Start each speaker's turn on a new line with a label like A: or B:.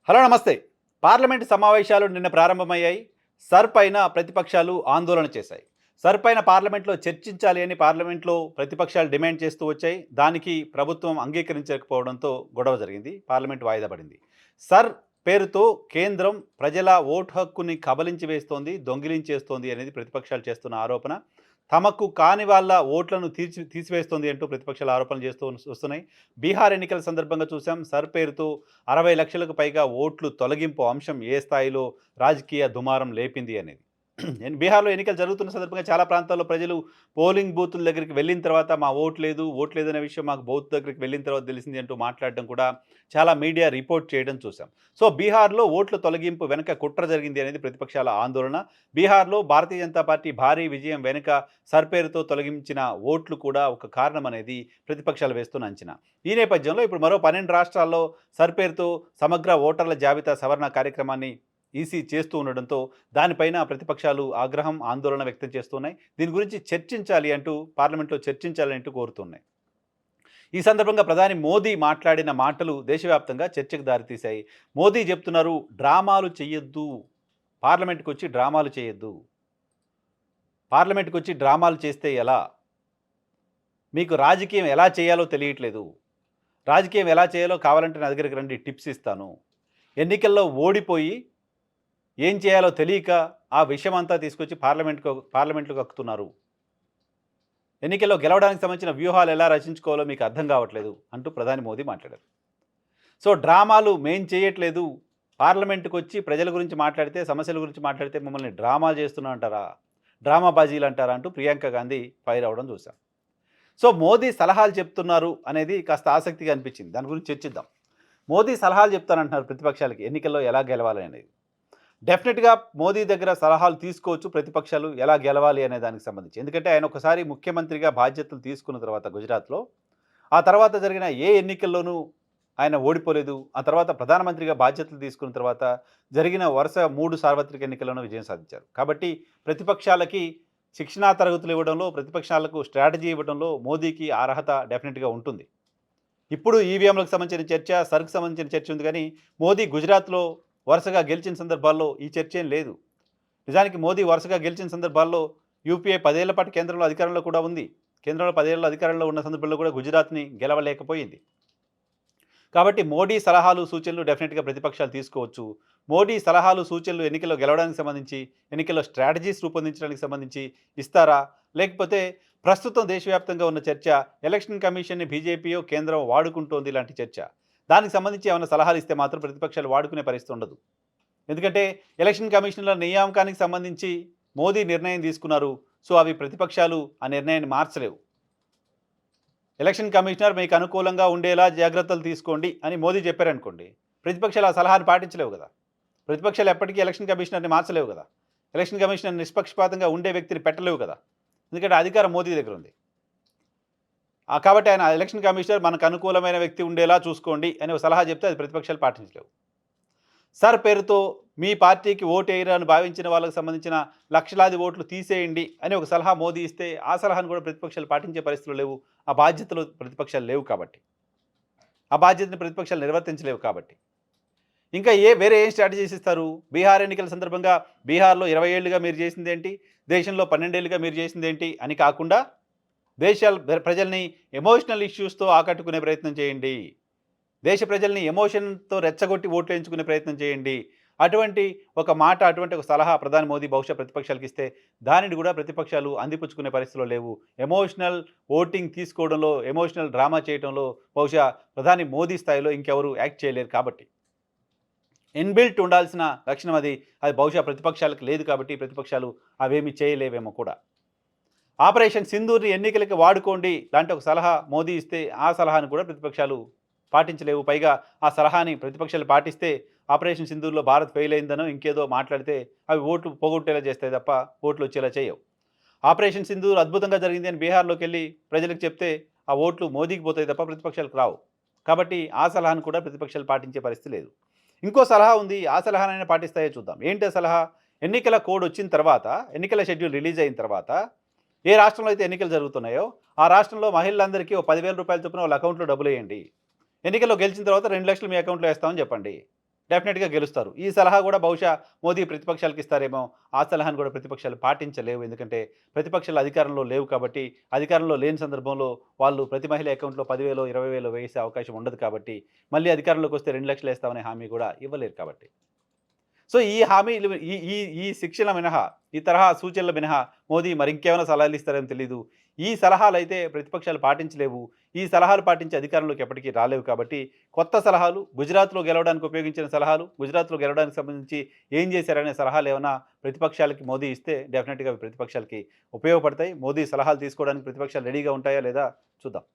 A: Hello నమస్తే. Parliament సమావేశాలు నిన్న ప్రారంభమయ్యాయి. సర్ పైన ప్రతిపక్షాలు ఆందోళన చేశాయి. సర్ పైన పార్లమెంట్లో చర్చించాలి అని పార్లమెంట్లో ప్రతిపక్షాలు డిమాండ్ చేస్తూ వచ్చాయి. దానికి ప్రభుత్వం అంగీకరించకపోవడంతో గొడవ జరిగింది. పార్లమెంట్ వాయిదా పడింది. సర్ పేరుతో కేంద్రం ప్రజల ఓటు హక్కుని కబళించి వేస్తోంది, దొంగిలించేస్తోంది అనేది ప్రతిపక్షాలు చేస్తున్న ఆరోపణ. తమకు కాని వాళ్ళ ఓట్లను తీసివేస్తోంది అంటూ ప్రతిపక్షాలు ఆరోపణలు చేస్తూ వస్తున్నాయి. బీహార్ ఎన్నికల సందర్భంగా చూసాం. సర్ పేరుతో 60 లక్షలకు పైగా ఓట్లు తొలగింపు అంశం ఏ స్థాయిలో రాజకీయ దుమారం లేపింది అనేది. బీహార్‌లో ఎన్నికలు జరుగుతున్న సందర్భంగా చాలా ప్రాంతాల్లో ప్రజలు పోలింగ్ బూతుల దగ్గరికి వెళ్ళిన తర్వాత మా ఓటు లేదనే విషయం మాకు బూత్ దగ్గరికి వెళ్ళిన తర్వాత తెలిసింది అంటూ మాట్లాడడం కూడా చాలా మీడియా రిపోర్ట్ చేయడం చూసాం. సో బీహార్‌లో ఓట్ల తొలగింపు వెనక కుట్ర జరిగింది అనేది ప్రతిపక్షాల ఆందోళన. బీహార్‌లో భారతీయ జనతా పార్టీ భారీ విజయం వెనుక సర్ పేరుతో తొలగించిన ఓట్లు కూడా ఒక కారణం అనేది ప్రతిపక్షాలు వేస్తున్న అంచనా. ఈ నేపథ్యంలో ఇప్పుడు మరో 12 రాష్ట్రాల్లో సర్ పేరుతో సమగ్ర ఓటర్ల జాబితా సవరణ కార్యక్రమాన్ని ఈసీ చేస్తూ ఉండడంతో దానిపైన ప్రతిపక్షాలు ఆగ్రహం, ఆందోళన వ్యక్తం చేస్తున్నాయి. దీని గురించి చర్చించాలి అంటూ పార్లమెంట్లో చర్చించాలి అంటూ కోరుతున్నాయి. ఈ సందర్భంగా ప్రధాని మోదీ మాట్లాడిన మాటలు దేశవ్యాప్తంగా చర్చకు దారితీశాయి. మోదీ చెప్తున్నారు, డ్రామాలు చెయ్యొద్దు, పార్లమెంట్కి వచ్చి డ్రామాలు చేయొద్దు. పార్లమెంట్కి వచ్చి డ్రామాలు చేస్తే ఎలా? మీకు రాజకీయం ఎలా చేయాలో తెలియట్లేదు. రాజకీయం ఎలా చేయాలో కావాలంటే నా దగ్గరికి రండి, టిప్స్ ఇస్తాను. ఎన్నికల్లో ఓడిపోయి ఏం చేయాలో తెలియక ఆ విషయమంతా తీసుకొచ్చి పార్లమెంట్లో కక్కుతున్నారు. ఎన్నికల్లో గెలవడానికి సంబంధించిన వ్యూహాలు ఎలా రచించుకోవాలో మీకు అర్థం కావట్లేదు అంటూ ప్రధాని మోదీ మాట్లాడారు. సో డ్రామాలు మేం చేయట్లేదు, పార్లమెంటుకు వచ్చి ప్రజల గురించి మాట్లాడితే, సమస్యల గురించి మాట్లాడితే మమ్మల్ని డ్రామా చేస్తున్నా అంటారా, డ్రామా బాజీలు అంటారా అంటూ ప్రియాంక గాంధీ ఫైర్ అవ్వడం చూసాం. సో మోదీ సలహాలు చెప్తున్నారు అనేది కాస్త ఆసక్తిగా అనిపించింది. దాని గురించి చర్చిద్దాం. మోదీ సలహాలు చెప్తానంటున్నారు ప్రతిపక్షాలకి ఎన్నికల్లో ఎలా గెలవాలి అనేది. డెఫినెట్గా మోదీ దగ్గర సలహాలు తీసుకోవచ్చు ప్రతిపక్షాలు ఎలా గెలవాలి అనే దానికి సంబంధించి. ఎందుకంటే ఆయన ఒకసారి ముఖ్యమంత్రిగా బాధ్యతలు తీసుకున్న తర్వాత గుజరాత్లో, ఆ తర్వాత జరిగిన ఏ ఎన్నికల్లోనూ ఆయన ఓడిపోలేదు. ఆ తర్వాత ప్రధానమంత్రిగా బాధ్యతలు తీసుకున్న తర్వాత జరిగిన వరుస 3 సార్వత్రిక ఎన్నికల్లోనూ విజయం సాధించారు. కాబట్టి ప్రతిపక్షాలకి శిక్షణా తరగతులు ఇవ్వడంలో, ప్రతిపక్షాలకు స్ట్రాటజీ ఇవ్వడంలో మోదీకి అర్హత డెఫినెట్గా ఉంటుంది. ఇప్పుడు ఈవీఎంలకు సంబంధించిన చర్చ, సర్కు సంబంధించిన చర్చ ఉంది. కానీ మోదీ గుజరాత్లో వరుసగా గెలిచిన సందర్భాల్లో ఈ చర్చ ఏం లేదు. నిజానికి మోదీ వరుసగా గెలిచిన సందర్భాల్లో యూపీఏ 10 ఏళ్ల పాటు కేంద్రంలో అధికారంలో కూడా ఉంది. కేంద్రంలో 10 ఏళ్ల అధికారంలో ఉన్న సందర్భంలో కూడా గుజరాత్ని గెలవలేకపోయింది. కాబట్టి మోడీ సలహాలు, సూచనలు డెఫినెట్గా ప్రతిపక్షాలు తీసుకోవచ్చు. మోడీ సలహాలు, సూచనలు ఎన్నికల్లో గెలవడానికి సంబంధించి, ఎన్నికల్లో స్ట్రాటజీస్ రూపొందించడానికి సంబంధించి ఇస్తారా? లేకపోతే ప్రస్తుతం దేశవ్యాప్తంగా ఉన్న చర్చ ఎలక్షన్ కమిషన్ని బీజేపీయో కేంద్రం వాడుకుంటోంది ఇలాంటి చర్చ. దానికి సంబంధించి ఏమైనా సలహాలు ఇస్తే మాత్రం ప్రతిపక్షాలు వాడుకునే పరిస్థితి ఉండదు. ఎందుకంటే ఎలక్షన్ కమిషన్ల నియామకానికి సంబంధించి మోదీ నిర్ణయం తీసుకున్నారు. సో అవి ప్రతిపక్షాలు ఆ నిర్ణయాన్ని మార్చలేవు. ఎలక్షన్ కమిషనర్ మీకు అనుకూలంగా ఉండేలా జాగ్రత్తలు తీసుకోండి అని మోదీ చెప్పారనుకోండి, ప్రతిపక్షాలు ఆ సలహాను పాటించలేవు కదా. ప్రతిపక్షాలు ఎప్పటికీ ఎలక్షన్ కమిషనర్ని మార్చలేవు కదా. ఎలక్షన్ కమిషనర్ నిష్పక్షపాతంగా ఉండే వ్యక్తిని పెట్టలేవు కదా. ఎందుకంటే అధికారం మోదీ దగ్గర ఉంది. కాబట్టి ఆయన ఎలక్షన్ కమిషనర్ మనకు అనుకూలమైన వ్యక్తి ఉండేలా చూసుకోండి అని ఒక సలహా చెప్తే అది ప్రతిపక్షాలు పాటించలేవు. సర్ పేరుతో మీ పార్టీకి ఓటు వేయరని భావించిన వాళ్ళకి సంబంధించిన లక్షలాది ఓట్లు తీసేయండి అని ఒక సలహా మోదీ ఇస్తే ఆ సలహాను కూడా ప్రతిపక్షాలు పాటించే పరిస్థితులు లేవు. ఆ బాధ్యతలు ప్రతిపక్షాలు లేవు కాబట్టి, ఆ బాధ్యతను ప్రతిపక్షాలు నిర్వర్తించలేవు కాబట్టి ఇంకా వేరే ఏం స్ట్రాటజీస్ ఇస్తారు? బీహార్ ఎన్నికల సందర్భంగా బీహార్లో 20 ఏళ్లుగా మీరు చేసిందేంటి, దేశంలో 12 ఏళ్లుగా మీరు చేసిందేంటి అని కాకుండా ప్రజల్ని ఎమోషనల్ ఇష్యూస్తో ఆకట్టుకునే ప్రయత్నం చేయండి. దేశ ప్రజల్ని ఎమోషన్తో రెచ్చగొట్టి ఓట్లు వేయించుకునే ప్రయత్నం చేయండి. అటువంటి ఒక మాట, అటువంటి ఒక సలహా ప్రధాని మోదీ బహుశా ప్రతిపక్షాలకు ఇస్తే దానిని కూడా ప్రతిపక్షాలు అందిపుచ్చుకునే పరిస్థితిలో లేవు. ఎమోషనల్ ఓటింగ్ తీసుకోవడంలో, ఎమోషనల్ డ్రామా చేయడంలో బహుశా ప్రధాని మోదీ స్థాయిలో ఇంకెవరు యాక్ట్ చేయలేరు. కాబట్టి ఇన్బిల్ట్ ఉండాల్సిన లక్షణం అది బహుశా ప్రతిపక్షాలకు లేదు. కాబట్టి ప్రతిపక్షాలు అవేమీ చేయలేవేమో కూడా. ఆపరేషన్ సింధూర్ని ఎన్నికలకి వాడుకోండి లాంటి ఒక సలహా మోదీ ఇస్తే ఆ సలహాను కూడా ప్రతిపక్షాలు పాటించలేవు. పైగా ఆ సలహాని ప్రతిపక్షాలు పాటిస్తే ఆపరేషన్ సింధూర్లో భారత్ ఫెయిల్ అయిందనో ఇంకేదో మాట్లాడితే అవి ఓట్లు పోగొట్టేలా చేస్తాయి తప్ప ఓట్లు వచ్చేలా చేయవు. ఆపరేషన్ సింధూర్ అద్భుతంగా జరిగింది అని బీహార్లోకి వెళ్ళి ప్రజలకు చెప్తే ఆ ఓట్లు మోదీకి పోతాయి తప్ప ప్రతిపక్షాలకు రావు. కాబట్టి ఆ సలహాను కూడా ప్రతిపక్షాలు పాటించే పరిస్థితి లేదు. ఇంకో సలహా ఉంది, ఆ సలహానైనా పాటిస్తాయో చూద్దాం. ఏంటి సలహా? ఎన్నికల కోడ్ వచ్చిన తర్వాత, ఎన్నికల షెడ్యూల్ రిలీజ్ అయిన తర్వాత ఏ రాష్ట్రంలో అయితే ఎన్నికలు జరుగుతున్నాయో ఆ రాష్ట్రంలో మహిళలందరికీ ఓ 10,000 రూపాయల చొప్పున వాళ్ళ అకౌంట్లో డబ్బులు వేయండి. ఎన్నికల్లో గెలిచిన తర్వాత 2 లక్షలు మీ అకౌంట్లో వేస్తామని చెప్పండి. డెఫినెట్‌గా గెలుస్తారు. ఈ సలహా గూడా బహుశా మోదీ ప్రతిపక్షాలకు ఇస్తారేమో! ఆ సలహాను గూడా ప్రతిపక్షాలు పాటించలేవు. ఎందుకంటే ప్రతిపక్షాలు అధికారంలో లేవు కాబట్టి, అధికారంలో లేని సందర్భంలో వాళ్ళు ప్రతి మహిళ అకౌంట్‌లో 10,000 20,000 వేసే అవకాశం ఉండదు కాబట్టి, మళ్ళీ అధికారంలోకొస్తే 2,00,000 ఏస్తామనే హామీ గూడా ఇవ్వలేరు కాబట్టి. సో, ఈ హామీలు ఈ ఈ ఈ శిక్షల మినహా, ఈ తరహా సూచనలు మినహా మోదీ మరింకేమైనా సలహాలిస్తారేమో తెలీదు. ఈ సలహాలైతే ప్రతిపక్షాలు పాటించలేవు. ఈ సలహాలు పాటించి అధికారంలోకి ఎప్పటికీ రాలేవు కాబట్టి, కొత్త సలహాలు గుజరాత్‌లో గెలవడానికి ఉపయోగించిన సలహాలు, గుజరాత్‌లో గెలవడానికి సంబంధించి ఏం చేశారనే సలహాలేమన్నా ప్రతిపక్షాలకి మోదీ ఇస్తే డెఫినిట్‌గా అవి ప్రతిపక్షాలకి ఉపయోగపడతాయి. మోదీ సలహాలు తీసుకోవడానికి ప్రతిపక్షాలు రెడీగా ఉంటాయా లేదా చూద్దాం.